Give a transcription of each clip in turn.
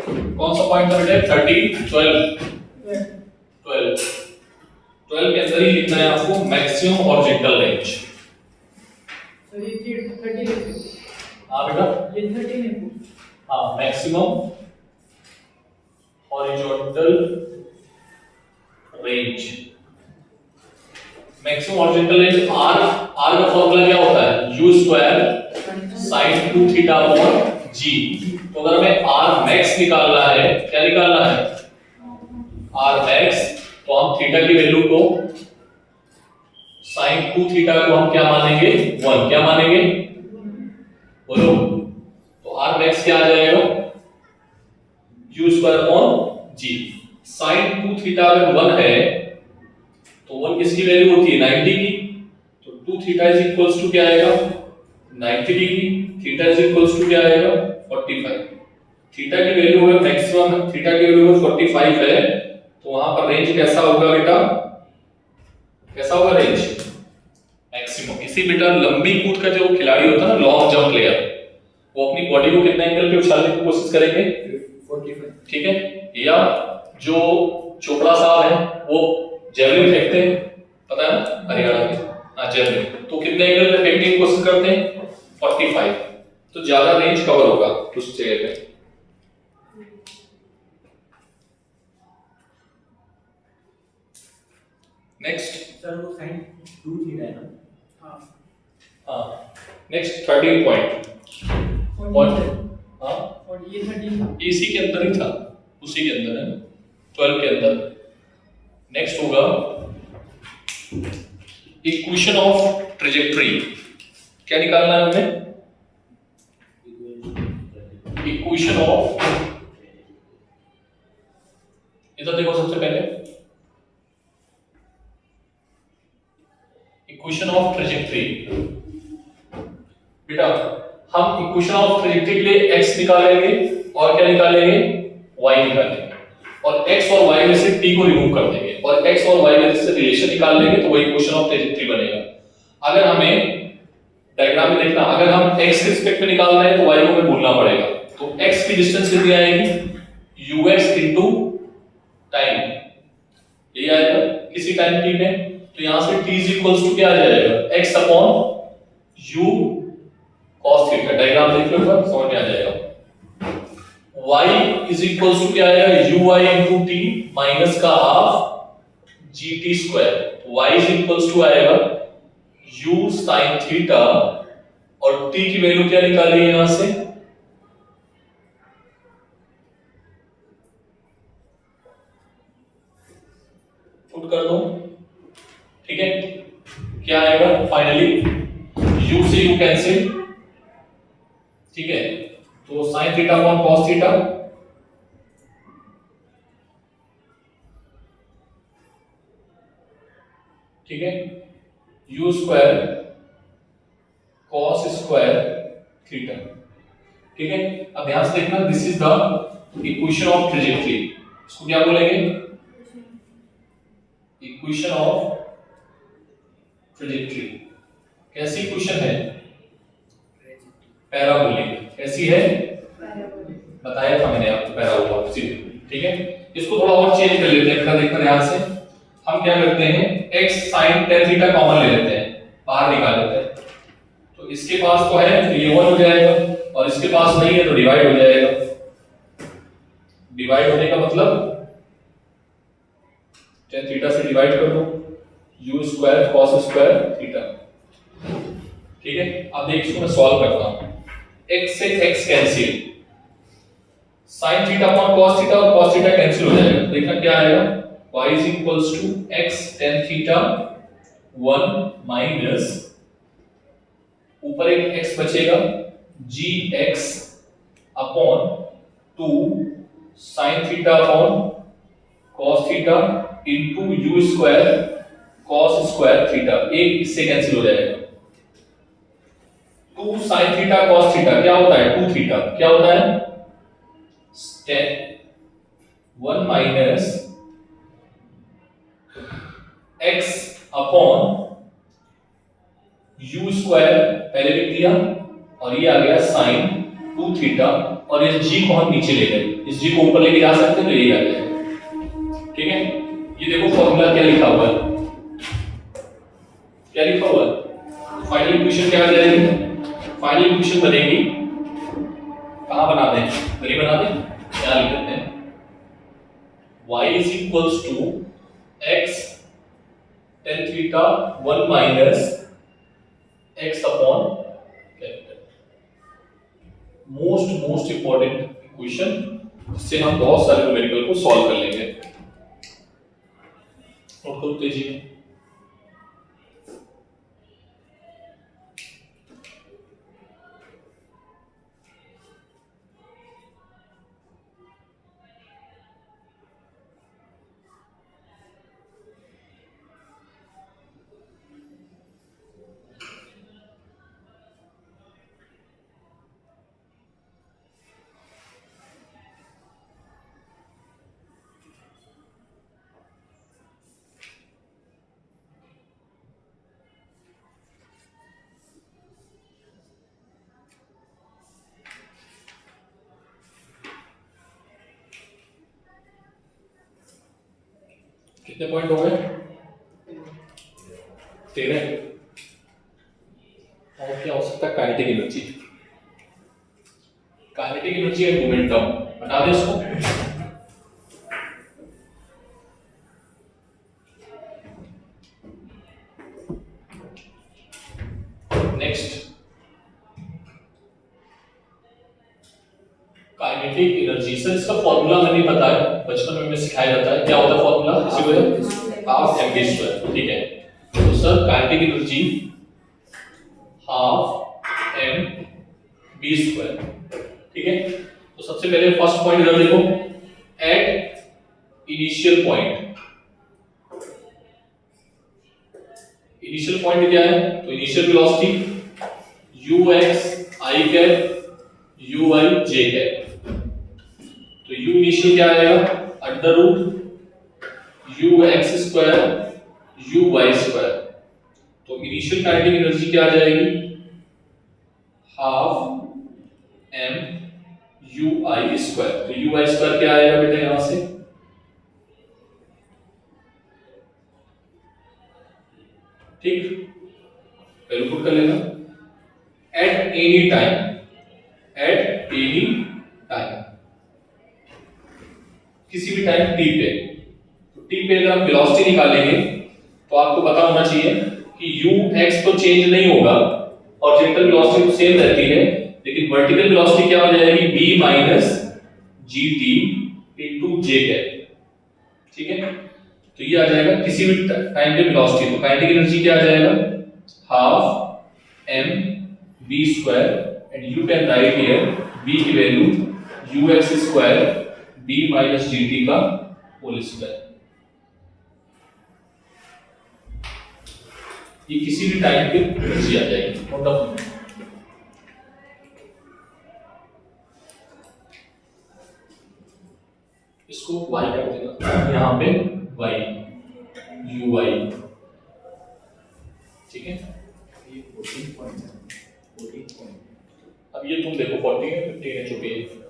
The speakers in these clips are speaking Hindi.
कौन सा पॉइंट था बेटा? 30 12 12 के अंदर ही लिखना है आपको मैक्सिमम हॉरिजॉन्टल रेंज। तो ये 30 है। हाँ बेटा, ये 30 है। हाँ maximum horizontal range. Maximum horizontal range R का फॉर्मूला क्या होता है? u square sin 2 theta upon g। तो अगर हमें r मैक्स निकालना है, क्या निकालना है? r मैक्स, तो हम थीटा की वैल्यू को sin 2 थीटा को हम क्या मानेंगे? 1। क्या मानेंगे? बोलो। तो r मैक्स क्या आ जाएगा? u square upon g। sin 2 theta अगर 1 है तो 1 किसकी वैल्यू होती है? 90 की। तो 2 थीटा इज इक्वल्स टू क्या आएगा? 90 degree. Theta is equals to क्या आएगा? 45। थीटा की वैल्यू है मैक्सिमम, थीटा की वैल्यू 45 है, तो वहां पर रेंज कैसा होगा बेटा? कैसा होगा रेंज? मैक्सिमम। इसी बेटा लंबी कूद का जो खिलाड़ी होता है ना, लॉन्ग जंप प्लेयर, वो अपनी बॉडी को कितने एंगल पे उछालने की कोशिश करेंगे? 45। ठीक है। या जो चोपड़ा साहब हैं वो जेवलिन फेंकते हैं, पता है ना, हरियाणा के। हाँ जेवलिन, तो कितने एंगल पे फेंकने की कोशिश करते हैं? 45। तो ज्यादा रेंज कवर होगा उस जगह पे। नेक्स्ट। सर वो sin 2 थीटा है ना? हाँ। हाँ नेक्स्ट 13 पॉइंट। हाँ और ये 13 था। इसी के अंदर ही था, उसी के अंदर है, 12 के अंदर। नेक्स्ट होगा इक्वेशन ऑफ ट्रेजेक्टरी। क्या निकालना है हमें? इक्वेशन ऑफ, इधर देखो सबसे पहले, इक्वेशन ऑफ ट्रेजेक्टरी। बेटा हम इक्वेशन ऑफ ट्रेजेक्टरी के लिए x निकालेंगे और क्या निकालेंगे? y निकालेंगे, और x और y में से t को रिमूव कर देंगे और x और y में से रिलेशन निकाल लेंगे, तो वही इक्वेशन ऑफ ट्रेजेक्टरी बनेगा। अगर हमें डायग्राम में देखना, अगर हम x के रिस्पेक्ट में निकालना है तो y को हमें भूलना पड़ेगा। तो x की डिस्टेंस कितनी आएगी? ux इनटू टाइम, ये आएगा किसी टाइम t में। तो यहां से t इज इक्वल्स टू क्या आ जाएगा? x upon u cos theta. Diagram देख लो एक समझ में आ जाएगा। y इज इक्वल्स टू क्या आएगा? uy इनटू t माइनस का half gt square. y is equals to आएगा u sin थीटा, और t की वैल्यू क्या निकाली है यहां से? पुट कर दो, ठीक है। क्या आएगा फाइनली? u से u कैंसिल, ठीक है। तो sin theta upon cos theta, ठीक है, u square cos square theta, ठीक है। अब ध्यान से देखना, this is the equation of trajectory. इसको क्या बोलेंगे? Equation of trajectory. कैसी इक्वेशन है? पैराबोलिक। कैसी है? बताया था मैंने आपको पैराबोला, ठीक है। इसको थोड़ा और चेंज कर लेते हैं, देखना ध्यान से। हम क्या करते हैं, x sin tan theta common ले लेते हैं, बाहर निकाल लेते हैं। तो इसके पास तो है तो ये 1 हो जाएगा, और इसके पास नहीं है तो डिवाइड हो जाएगा। डिवाइड होने का मतलब tan थीटा से डिवाइड कर दो, u square cos square theta, ठीक है। अब देखिए इसको मैं सॉल्व करता हूं। x से x cancel, sin theta upon cos theta और cos थीटा कैंसिल हो जाएगा। देखना क्या आएगा? y is equals to x tan theta 1 minus, ऊपर एक x बचेगा, gx upon 2 sin theta upon cos theta into u square cos square theta. एक इससे कैंसिल हो जाएगा। 2 sin थीटा cos थीटा क्या होता है? 2 थीटा क्या होता है? tan 1 minus x upon u square पहले लिख दिया, और ये आ गया sin 2 थीटा और इस g को हम नीचे ले गए, इस g को ऊपर लेके जा सकते हैं तो यही आ जाएगा। ठीक है, ये देखो फॉर्मूला क्या लिखा हुआ है, क्या लिखा हुआ है, फाइनल इक्वेशन क्या आ जाएगी, फाइनल इक्वेशन बनेगी, कहां बना दें, इधर बना दें, क्या लिख देते हैं, y is equals to x tan theta 1 minus x upon capital। Most important equation, जिससे हम बहुत सारे न्यूमेरिकल को सॉल्व कर लेंगे। नोट करो तेजी में। कितने पॉइंट हो गए, 13। और क्या हो सकता है, kinetic energy, kinetic energy and momentum, बता दें इसको। नेक्स्ट, काइनेटिक एनर्जी, सर इसका फॉर्मूला मैंने पता है, बचपन में हमें सिखाया जाता है, क्या होता है फॉर्मूला, इसी को हाफ एम बी स्क्वायर। ठीक है, तो sir kinetic energy half m v square. ठीक है, तो सबसे पहले फर्स्ट पॉइंट इधर देखो, at initial point, initial point क्या है, तो initial velocity u x i cap u y j cap, तो u इनिशियल क्या आएगा, under root u x square u y square, तो इनिशियल काइनेटिक एनर्जी क्या आ जाएगी, half m u i square, तो यू आई स्क्वायर क्या आएगा बेटा यहां से, ठीक, पहले पुट कर लेना, at any time, at any time, किसी भी टाइम t पे, तो t पे अगर हम वेलोसिटी निकालेंगे तो आपको पता होना चाहिए कि ux तो चेंज नहीं होगा और जेंटल वेलोसिटी तो सेम रहती है, लेकिन वर्टिकल वेलोसिटी क्या हो जाएगी, v minus gt into j cap. ठीक है, तो ये आ जाएगा किसी भी टाइम पे वेलोसिटी, तो काइनेटिक एनर्जी क्या आ जाएगा, half m v square and you can write here v की value ux square d minus dt का होल स्क्वायर, ये किसी भी टाइम पे एनर्जी आ जाएगी। मतलब इसको y कर देगा यहाँ पे y u y, ठीक है, ये 14 पॉइंट है, 14 पॉइंट। अब ये तुम देखो 14 है 15 है, चुकी है।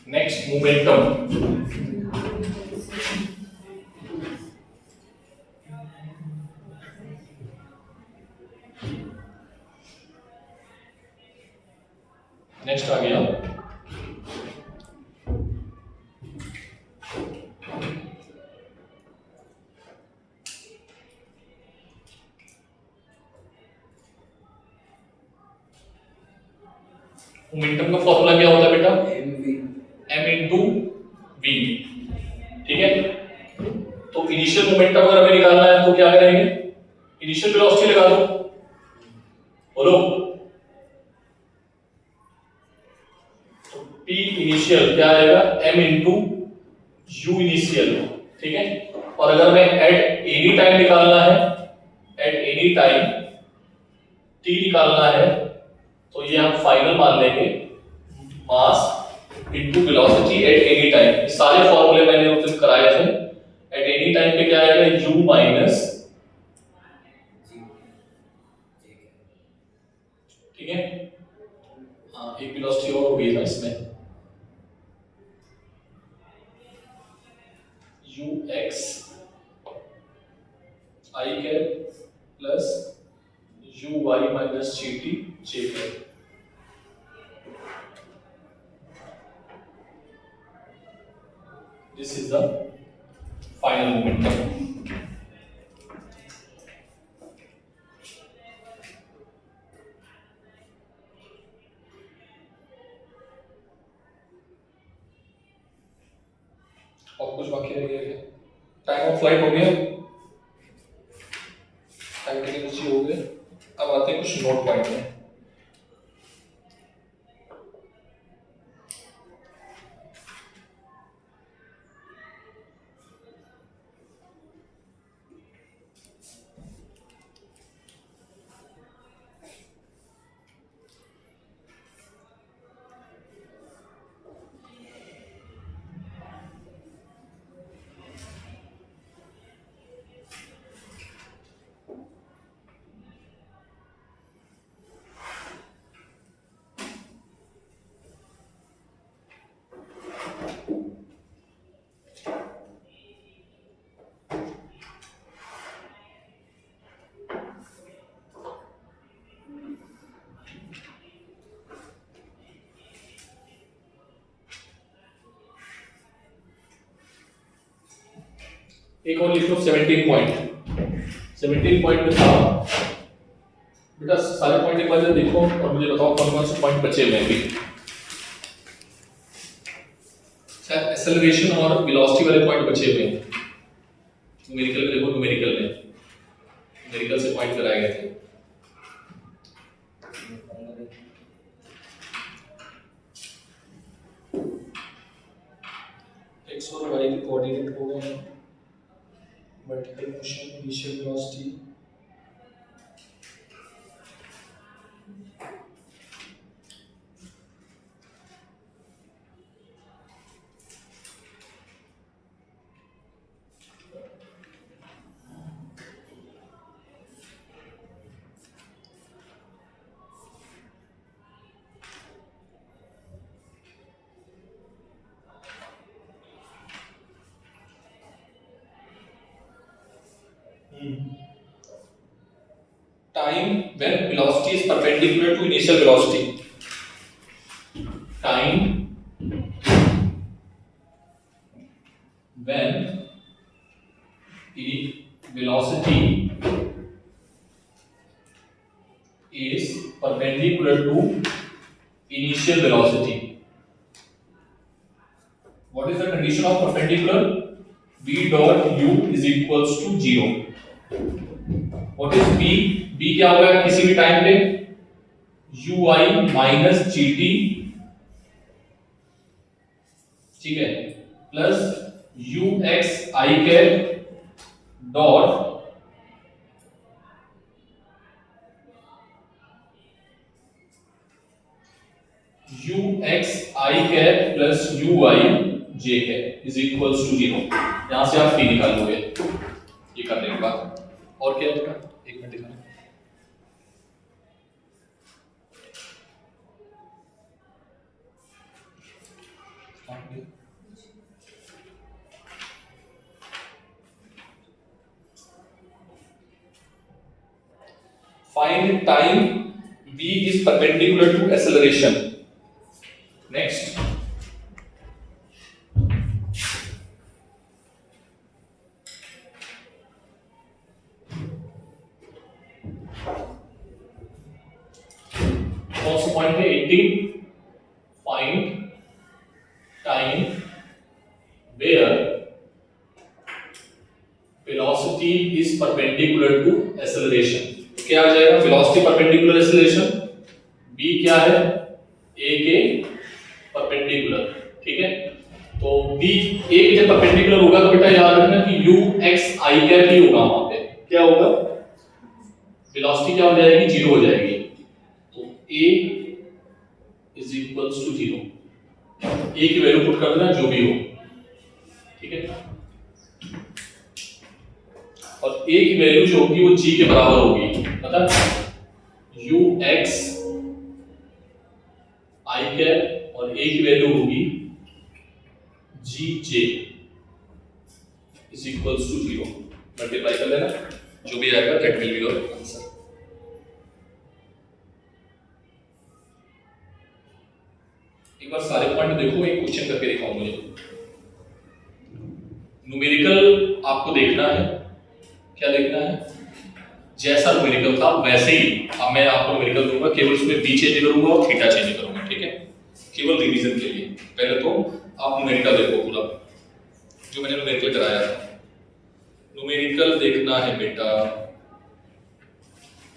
नेक्स्ट मोमेंटम, नेक्स्ट आ गया मोमेंटम का फॉर्मूला क्या होता है बेटा, m इंटू v। ठीक है, तो इनिशियल मोमेंटम अगर हमें निकालना है तो क्या करेंगे, इनिशियल वेलोसिटी लगा दो, बोलो, तो p इनिशियल क्या आएगा, m इंटू u इनिशियल। ठीक है, और अगर मैं एट एनी टाइम निकालना है, एट एनी टाइम t निकालना है, तो ये हम फाइनल मान लेंगे, mass into velocity at any time. सारे फॉर्मूले मैंने उस दिन कराए थे, एट एनी टाइम पे क्या आएगा, u माइनस एक वेलोसिटी और होगी ना इसमें, ux I cap plus uy minus gt j cap. This is the final momentum. और कुछ बाकी रह गया है? टाइम ऑफ फ्लाइट हो गया, टाइम टेकिंग हो गया। अब आते हैं कुछ नोट पॉइंट में। एक और लिख लो 17 पॉइंट। 17 पॉइंट में था बेटा, सारे पॉइंट एक बार देखो और मुझे बताओ कौन कौन से पॉइंट बचे हुए हैं अभी। अच्छा, एक्सेलरेशन और वेलोसिटी वाले पॉइंट बचे हुए हैं। न्यूमेरिकल में देखो, न्यूमेरिकल से पॉइंट कराए गए थे। एक्स और वाई के कोऑर्डिनेट हो गए हैं। Vertical motion, initial velocity, time when velocity is perpendicular to initial velocity. Time when velocity is perpendicular to initial velocity. What is the condition of perpendicular? V dot u is equals to 0. What is b? b क्या होगा किसी भी टाइम पे? ui माइनस gt, ठीक है, plus ux i cap dot ux i cap plus ui j cap is equals to 0। यहां से आप p निकाल लोगे ये करने के बाद। और क्या होगा, एक मिनट दिखाना। Find time v is perpendicular to acceleration. Next, कौन सा पॉइंट है? 18. Find time where velocity is perpendicular to acceleration. क्या आ जाएगा? वेलोसिटी परपेंडिकुलर एक्सेलरेशन, b क्या है? a के परपेंडिकुलर, ठीक है। तो b a के जब परपेंडिकुलर होगा तो बेटा याद रखना कि u x i कैप ही होगा। वहां पे क्या होगा? वेलोसिटी क्या हो जाएगी? 0 हो जाएगी। तो a is equals to 0। a की वैल्यू पुट कर देना जो भी हो, ठीक है। और a की वैल्यू जो होगी वो g के बराबर होगी, मतलब ux आई कैप और ए की वैल्यू होगी जी जे इज इक्वल्स टू 0। मल्टीप्लाई कर लेना, जो भी आएगा that will be your answer. एक बार सारे पॉइंट देखो, एक क्वेश्चन करके दिखाओ मुझे। न्यूमेरिकल आपको देखना है, क्या देखना है? जैसा न्यूमेरिकल था वैसे ही अब मैं आपको न्यूमेरिकल दूंगा, केवल उसमें बी चेंज करूंगा और थीटा चेंज करूंगा, ठीक है? केवल रिवीजन के लिए। पहले तो आप न्यूमेरिकल देखो पूरा, जो मैंने न्यूमेरिकल कराया था। न्यूमेरिकल देखना है बेटा।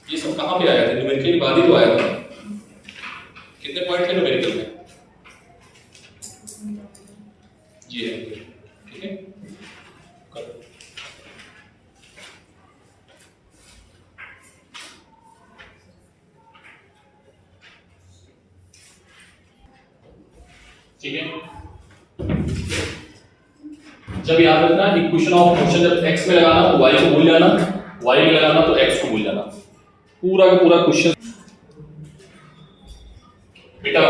ये सब कहां पे आया था? न्यूमेरिकल के बाद ही तो आया था। कितने पॉइंट थे न्यूमेरिकल में? ये है, ठीक है? करो। ठीक है, जब याद रखना इक्वेशन ऑफ मोशन जब x में लगाना तो y को भूल जाना, y में लगाना तो x को भूल जाना। पूरा का पूरा क्वेश्चन बेटा,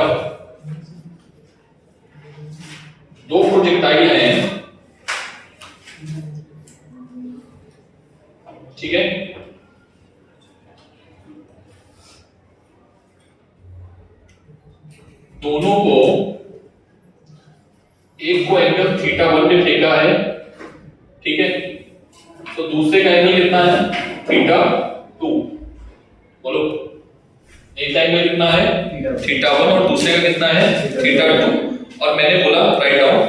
दो प्रोजेक्टाइल हैं, ठीक है? दोनों को, एक को एंगल θ1 पे फेंका है, ठीक है? तो दूसरे का एंगल कितना है? θ2। बोलो, एक का एंगल कितना है? θ1 और दूसरे का कितना है? θ2। और मैंने बोला राइट डाउन,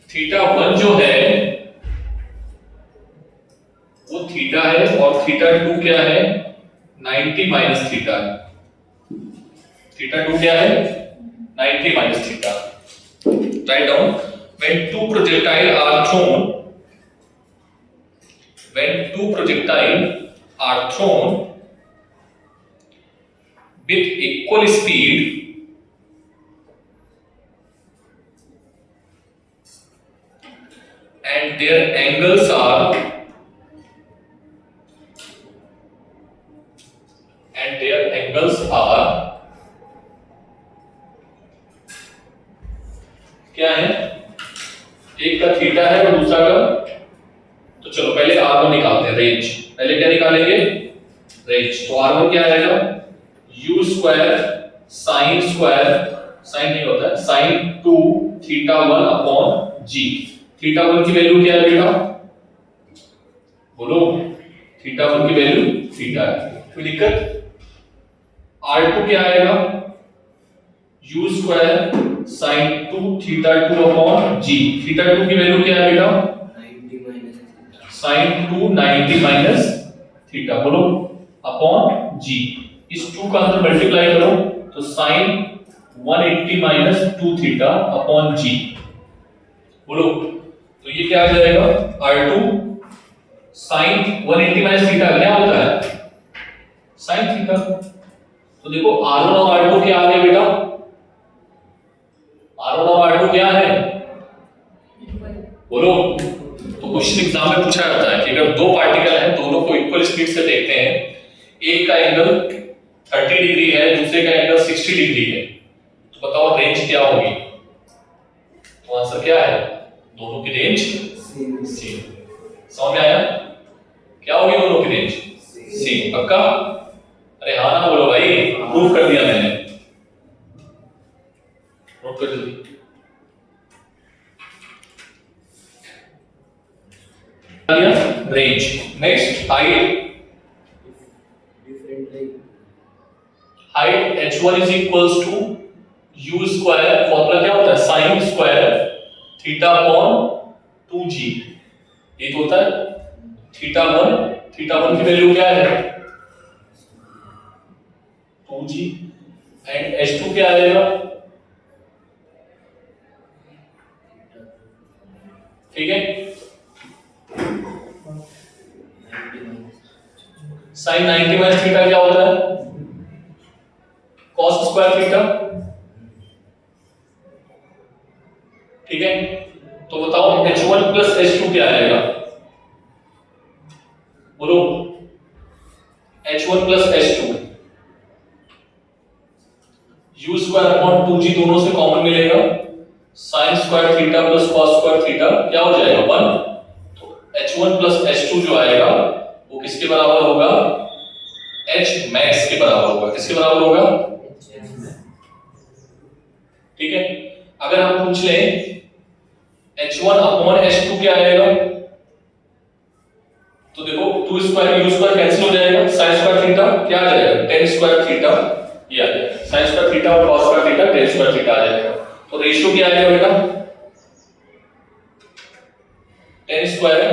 θ1 जो है वो थीटा है और θ2 क्या है? 90 माइनस थीटा है। θ2 क्या है? 90 minus theta. Write down, when two projectile are thrown with equal speed and their angles are क्या है? एक का थीटा है और दूसरा का, तो चलो पहले r1 निकालते हैं, रेंज। पहले क्या निकालेंगे? रेंज। तो r1 क्या आएगा? u square sine square, sine नहीं होता है, साइन 2 θ1 अपॉन g। θ1 की वैल्यू क्या है बेटा? बोलो, θ1 की वैल्यू थीटा है। कोई दिक्कत? r2 क्या आएगा? u square sin 2 θ2 upon g। θ2 की वैल्यू क्या है बेटा? 90 माइनस sin 2 90 माइनस थीटा, बोलो, अपॉन g। इस 2 का अंदर मल्टीप्लाई करो तो sin 180 minus 2 theta upon g। बोलो, तो ये क्या आ जाएगा? r2 sin 180 माइनस थीटा क्या होता है? sin theta. तो देखो r1 और r2 क्या आ गए बेटा? r1 और r2 क्या है? बोलो। तो क्वेश्चन एग्जाम में पूछा जाता है कि अगर दो पार्टिकल हैं, दोनों को इक्वल स्पीड से देखते हैं, एक का एंगल 30 डिग्री है, दूसरे का एंगल 60 डिग्री है, तो बताओ रेंज क्या होगी? तो आंसर क्या है? दोनों की रेंज सेम। समझ में आया? क्या होगी दोनों की रेंज? सेम। पक्का? अरे हाँ ना बोलो भाई, प्रूफ कर दिया मैंने। नोट कर जल्दी। Range. Next height. Height h1 is equals to u square, formula क्या होता है? Sine square theta upon 2g। ये तो होता है θ1 की वैल्यू क्या है? 2g। एंड h2 क्या आएगा? ठीक है, साइन 90 माइनस थीटा क्या होता है? cos square theta. ठीक है, तो बताओ h1 प्लस h2 क्या आएगा? बोलो, h1 plus h2 u square upon 2g दोनों से कॉमन मिलेगा, sin square theta plus cos square theta क्या हो जाएगा 1। तो h1 प्लस h2 जो आएगा वो किसके बराबर होगा, h मैक्स के बराबर होगा। किसके बराबर होगा, ठीक है। अगर हम पूछ लें h1 अपॉन h2 क्या आएगा, तो देखो 2 स्क्वायर u स्क्वायर कैंसिल हो जाएगा, sin स्क्वायर थीटा क्या आ जाएगा tan स्क्वायर थीटा, ये आ जाएगा sin स्क्वायर थीटा और cos square theta tan square theta आ जाएगा। तो रेशियो क्या आएगा बेटा, tan स्क्वायर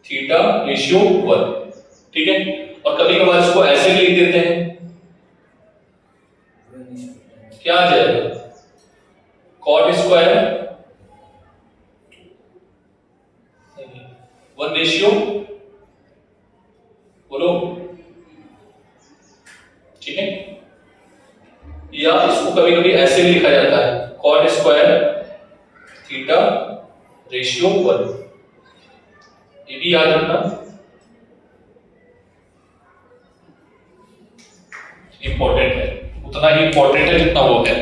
थीटा रेशियो 1, ठीक है। और कभी कभार इसको ऐसे भी लिख देते हैं, क्या आ जाएगा cot स्क्वायर 1 रेशियो, बोलो, ठीक है। या इसको कभी कभी ऐसे भी लिखा जाता है cot स्क्वायर थीटा रेशियो 1, ये भी याद रखना, इंपॉर्टेंट है, उतना ही इंपॉर्टेंट है जितना वो है।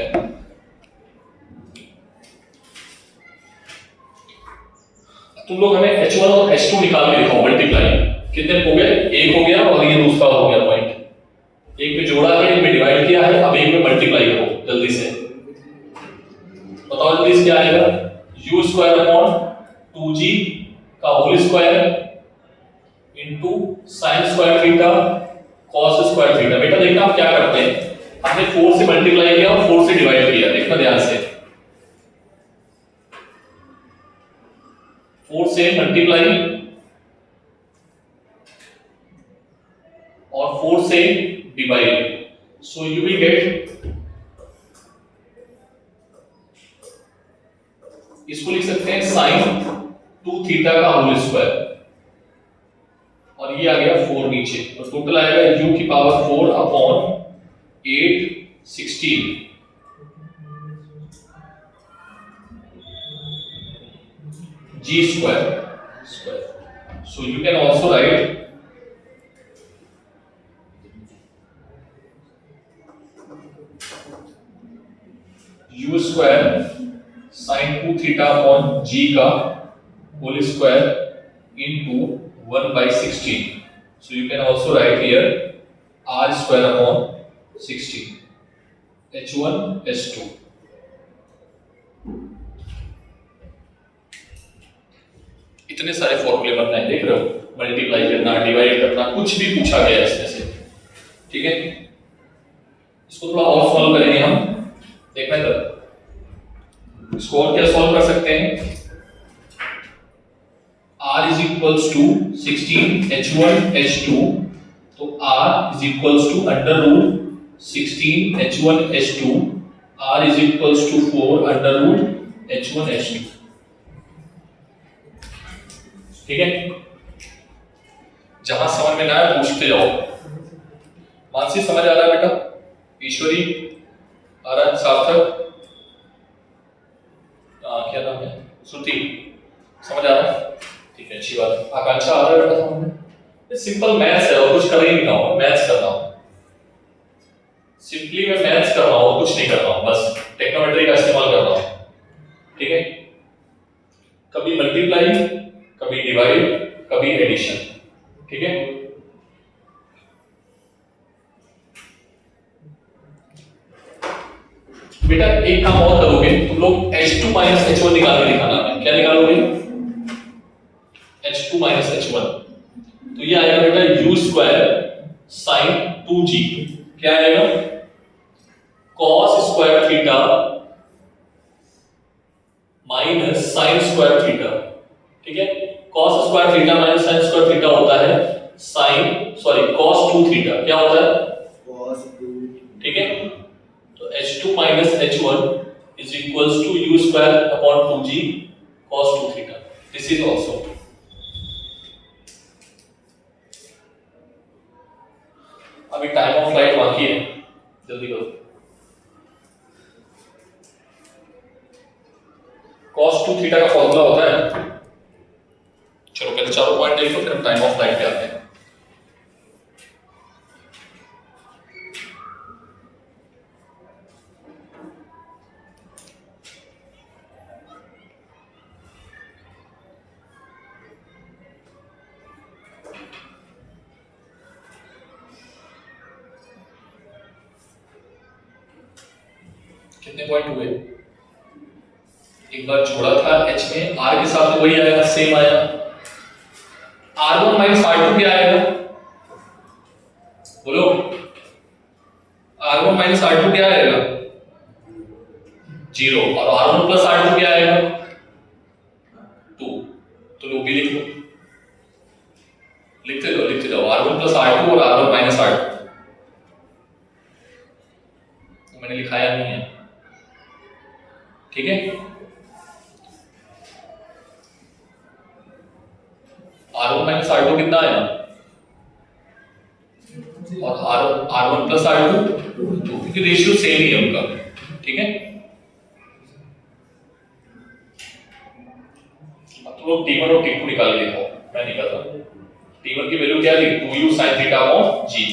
तुम लोग हमें h1 और h2 निकाल के दिखाओ, मल्टीप्लाई कितने हो गए, एक हो गया और ये दूसरा हो गया पॉइंट, एक में जोड़ा है एक में डिवाइड किया है, अब एक में मल्टीप्लाई करो जल्दी से, बताओ जल्दी से क्या आएगा, u स्क्वायर अपॉन 2g का whole square into sin square theta cos square theta. बेटा देखना आप क्या करते हैं, हमने 4 से मल्टीप्लाई किया और 4 से डिवाइड किया, देखना ध्यान से, 4 से मल्टीप्लाई और 4 से divide, so you will get, इसको लिख सकते हैं sin 2 थीटा का होल स्क्वायर और ये आ गया 4 नीचे, तो टोटल आएगा u की power 4 upon 8 16 g square, so you can also write u square sin 2 theta upon g का whole square into 1 by 16, so you can also write here r square upon 16 h1 h2। इतने सारे फॉर्मूले बनना है, देख रहे हो, मल्टीप्लाई करना, डिवाइड करना, कुछ भी पूछा गया इसमें से, ठीक है। इसको थोड़ा और सॉल्व करेंगे हम, देखना जरा इसको और क्या सॉल्व कर सकते हैं, r is equals to 16 h1 h2, तो r is equals to under root 16 h1 h2, r is equals to 4 under root h1 h2, ठीक है। जहां समझ में ना आए पूछते जाओ। मानसी समझ आ रहा है बेटा, ईश्वरी आ रहा है, सार्थक, क्या नाम है, श्रुति समझ आ रहा है, ठीक है, अच्छी बात है। आकांक्षा आ रहा है बेटा समझ में, ये सिंपल मैथ्स है और कुछ कर ही नहीं रहा हूं, मैथ्स कर रहा हूं, सिंपली मैं मैथ्स कर रहा हूं, कुछ नहीं कर रहा हूं, बस टेक्नोमेट्री का इस्तेमाल कर रहा हूं, ठीक है। कभी मल्टीप्लाई, कभी डिवाइड, कभी एडिशन, ठीक है। बेटा एक काम और करोगे तुम लोग, h2 माइनस h1 निकाल के दिखाना है, क्या निकालोगे, h2 माइनस h1, तो ये आएगा बेटा u स्क्वायर sin 2g, क्या आएगा cos square theta minus sin square theta, ठीक है। cos square theta minus sin square theta होता है cos 2 थीटा, क्या होता है cos 2, ठीक है। तो h2 minus h1 is equals to u square upon 2g cos 2 theta, this is also, अभी टाइम ऑफ फ्लाइट बाकी है, जल्दी करो। cos 2 थीटा का फॉर्मूला होता है, चलो पहले चारों पॉइंट देख लो फिर हम टाइम ऑफ फ्लाइट पे आते हैं। कितने पॉइंट हुए? एक बार छोड़ा था h में, r के साथ वही आएगा, सेम आया। r1 माइनस r2 क्या आएगा? बोलो, r1 माइनस r2 क्या आएगा? 0। और r1 प्लस r2 क्या आएगा? 2। तो लो भी लिख लो, लिखते जाओ r1 प्लस r2 और r1 माइनस r2। तो मैंने लिखाया नहीं है, ठीक है। r1 माइनस r2 कितना आया? और r1 प्लस r2 2, क्योंकि रेशियो सेम ही है उनका, ठीक है। अब तो t1 और t2 निकाल के दिखाओ, मैं निकालता हूं। t1 की वैल्यू क्या थी? 2u sin theta upon g।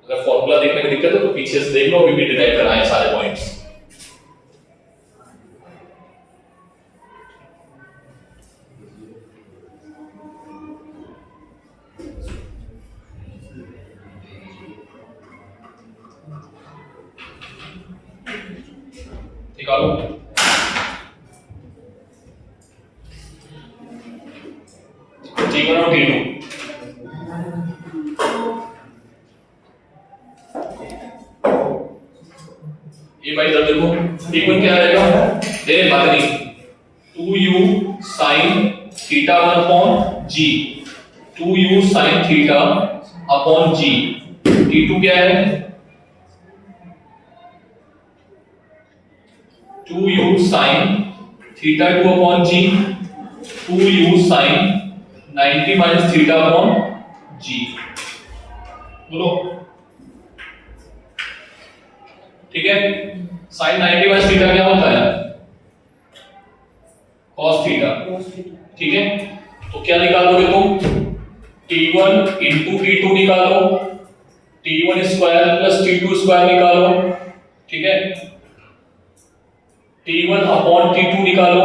अगर फॉर्मूला देखने में दिक्कत है तो पीछे से देख लो, अभी भी डिराइव कराए सारे पॉइंट्स। निकालो। t1 और t2, ये भाई इधर देखो, t1 क्या आएगा? ए बात नहीं, 2u sin theta upon g, 2u sin theta upon g। t2 क्या है? 2u sin theta 2 upon g, 2u sin 90 minus theta upon g। बोलो, ठीक है। sin 90 माइनस थीटा क्या होता है? cos थीटा, ठीक है। तो क्या निकालोगे तुम? t1 इंटू t2 निकालो, t1 square plus t2 square निकालो, ठीक है। t1 अपॉन t2 निकालो,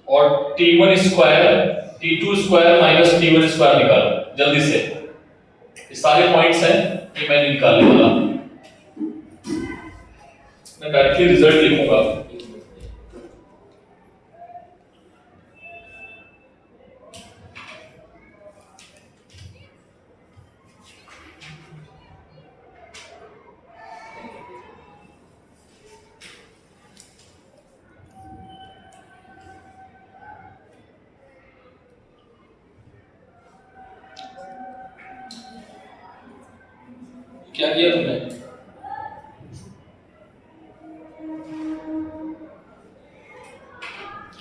और t1 square t2 square minus t1 square निकालो जल्दी से। ये सारे पॉइंट्स हैं, ये मैंने निकालने वाला, मैं डायरेक्टली रिजल्ट लिखूंगा। क्या किया तुमने?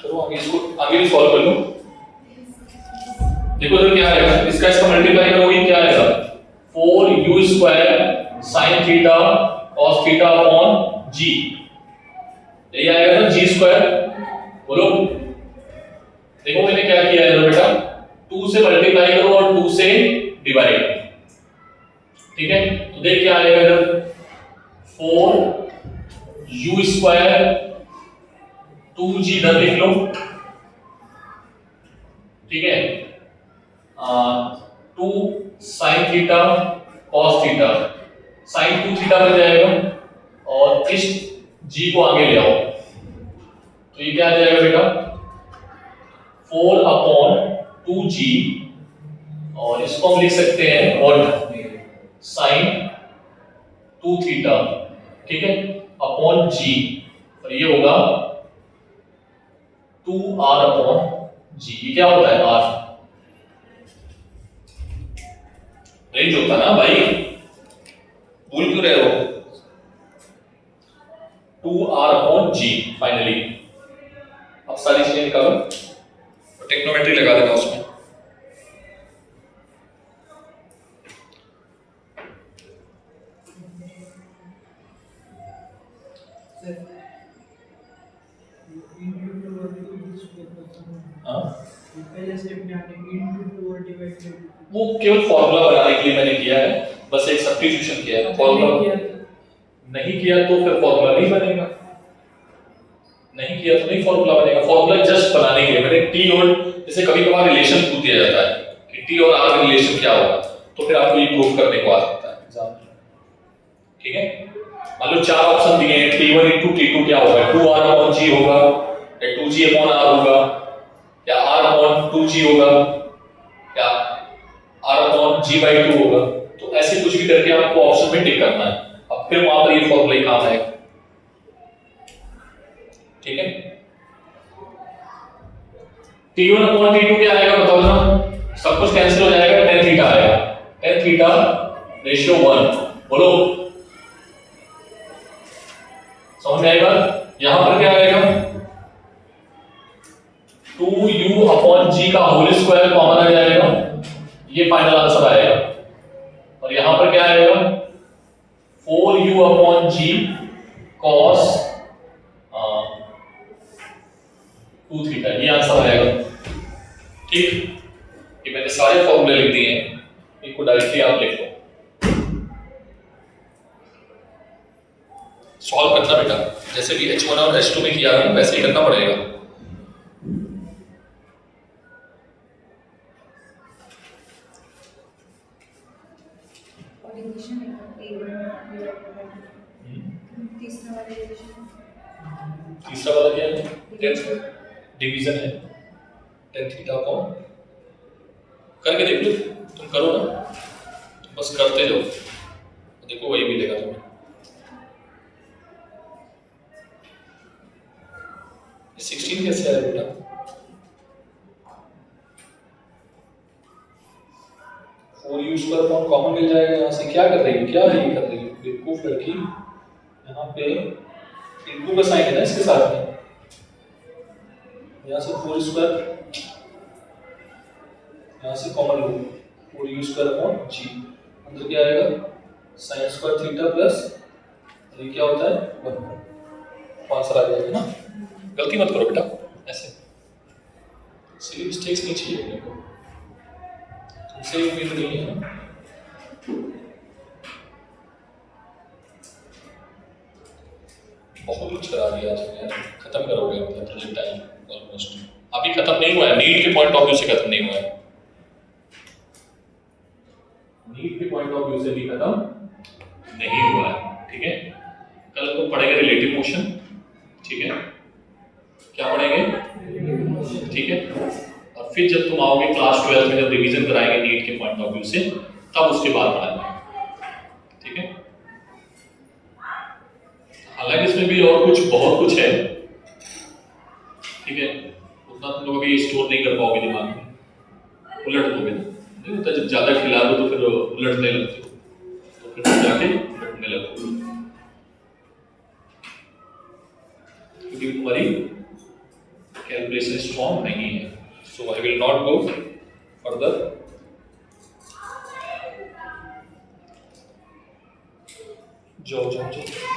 चलो आगे इसको आगे भी सॉल्व कर लो। देखो तो क्या आएगा, इसका मल्टीप्लाई करोगे क्या आएगा? 4u square sin theta cos theta upon g। यही आएगा ना g स्क्वायर। बोलो, देखो मैंने क्या किया है बेटा, 2 से मल्टीप्लाई करो और 2 से डिवाइड, ठीक है। तो देख क्या आएगा इधर, 4u स्क्वायर 2g इधर लिख लो, ठीक है। 2 sin theta cos theta, sin 2 theta बन जाएगा, और इस g को आगे ले आओ, तो ये क्या आ जाएगा बेटा? 4 अपॉन 2g, और इसको हम लिख सकते हैं और sin 2 थीटा, ठीक है, अपॉन g, और ये होगा 2r अपॉन g। ये क्या होता है? r रेंज होता है ना भाई, भूल क्यों रहे हो? 2r upon g finally. अब सारी चीजें निकालो और टेक्नोमेट्री लगा देना उसमें। वो केवल फॉर्मूला बनाने के लिए मैंने किया है, बस एक सब्स्टिट्यूशन किया है। फॉर्मूला नहीं किया तो फिर फॉर्मूला नहीं बनेगा, नहीं किया तो नहीं फॉर्मूला बनेगा। फॉर्मूला जस्ट बनाने के लिए मैंने टी और, जैसे कभी कभार रिलेशन पूछ दिया जाता है कि टी और आर का रिलेशन क्या होगा, तो फिर आपको ये प्रूव करने को आ सकता है एग्जाम में, ठीक है, मान लो चार ऑप्शन दिए हैं, T1 into T2 क्या होगा, 2R/G होगा या 2G/R होगा या R/2G होगा या R/G/2 होगा। तो ऐसे कुछ भी करके आपको ऑप्शन में टिक करना है। अब फिर वहां पर ये फॉर्मूला ही काम आएगा, ठीक है। T1/T2 क्या आएगा बताओ ना, सब कुछ कैंसिल हो जाएगा, tan थीटा आएगा, tan थीटा रेशियो 1, बोलो समझ में आएगा। यहां पर क्या आएगा, 2U/G का होल स्क्वायर कॉमन आ जाएगा, ये फाइनल आंसर आएगा। और यहां पर क्या आएगा, 4U/G cos 2 थीटा, ये आंसर आएगा। ठीक, ये मैंने सारे फॉर्मूले लिख दिए हैं, इनको डायरेक्टली आप लिख लो। सॉल्व करना बेटा, जैसे भी H1 और H2 में किया है वैसे ही करना पड़ेगा। तीसरा वाला क्या है, डिवीजन है, tan थीटा को करके देख लो, तुम करो ना, बस करते जाओ, देखो वही मिलेगा तुम्हें। 16 कैसे आया बेटा, four u square upon common मिल जाएगा यहाँ से। क्या कर रही है, क्या है ये कर रही है बेवकूफ लड़की, यहाँ पे इनटू का साइन है ना इसके साथ में, यहाँ से फोर स्क्वायर, यहाँ से कॉमन लो, four u square upon g, अंदर क्या आएगा साइन स्क्वायर थीटा प्लस ये क्या होता है 1, आंसर आ जाएगा ना। गलती मत करो बेटा, ऐसे सिली मिस्टेक्स नहीं चाहिए अपने को, तुमसे उम्मीद नहीं है ना। बहुत कुछ करा दिया आज यार, खत्म करोगे मतलब प्रोजेक्ट टाइम ऑलमोस्ट, अभी खत्म नहीं हुआ है, नीट के पॉइंट ऑफ व्यू से खत्म नहीं हुआ है, नीट के पॉइंट ऑफ व्यू से भी खत्म नहीं हुआ है, ठीक है। कल को पढ़ेंगे रिलेटिव मोशन, ठीक है, क्या पढ़ेंगे, ठीक है। और फिर जब तुम आओगे क्लास 12 में, जब रिवीजन कराएंगे नीट के पॉइंट ऑफ व्यू से, तब उसके बाद पढ़ाएंगे, ठीक है। हालांकि इसमें भी और कुछ बहुत कुछ है, ठीक है, उतना तुम लोग अभी स्टोर नहीं कर पाओगे दिमाग में, उलट दोगे ना, नहीं होता जब ज्यादा खिला दो तो फिर उलटने लगते हो, तो फिर जाके उलटने लगते हो, क्योंकि तुम्हारी कैलकुलेशन स्ट्रॉन्ग नहीं है। So I will not go further, जाओ जाओ जाओ।